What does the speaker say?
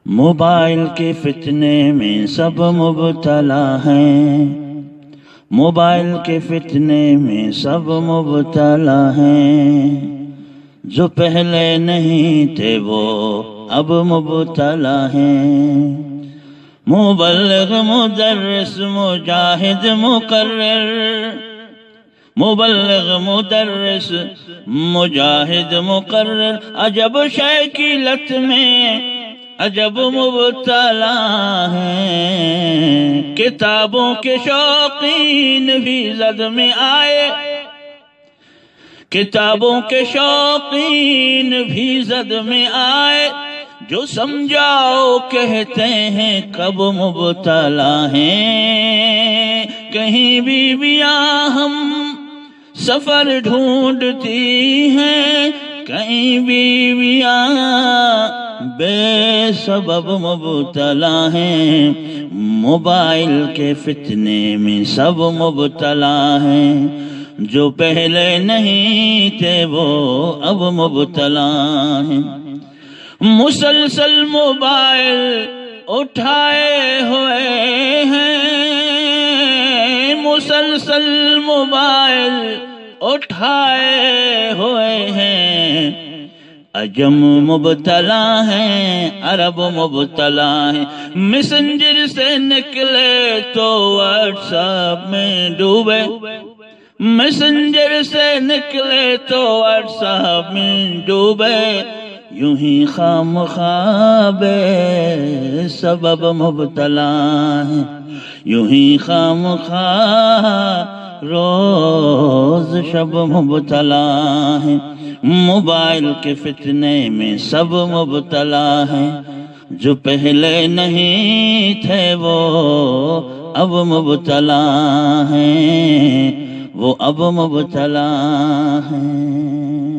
Mobile کے فتنے میں سب مبتلا ہیں، موبائل کے فتنے میں سب مبتلا ہیں، جو پہلے نہیں تھے وہ اب مبتلا ہیں۔ مبلغ، مدرس، مجاہد، مقرر، مبلغ، مدرس، مجاہد، مقرر، عجب شے کی لت میں عجب مبتلا ہیں۔ کتابوں کے شوقین بھی زد میں آئے، کتابوں کے شوقین بھی زد میں آئے، جو سمجھاؤ کہتے ہیں کب مبتلا ہیں۔ کہیں بیویاں ہم سفر ڈھونڈتی ہیں، کہیں بیویاں بے سبب مبتلا ہیں۔ موبائل کے فتنے میں سب مبتلا ہیں، جو پہلے نہیں تھے وہ اب مبتلا ہیں۔ مسلسل موبائل اٹھائے ہوئے ہیں، مسلسل موبائل اٹھائے ہوئے ہیں، عجم مبتلا ہیں، عرب مبتلا ہیں۔ میسنجر سے نکلے تو واٹس ایپ میں ڈوبے، میسنجر سے نکلے تو واٹس ایپ میں ڈوبے، یوں ہی خام خواب سبب مبتلا ہیں، یوں ہی خام خواہ روز شب مبتلا ہیں۔ موبائل کے فتنے میں سب مبتلا ہیں، جو پہلے نہیں تھے وہ اب مبتلا ہیں، وہ اب مبتلا ہیں۔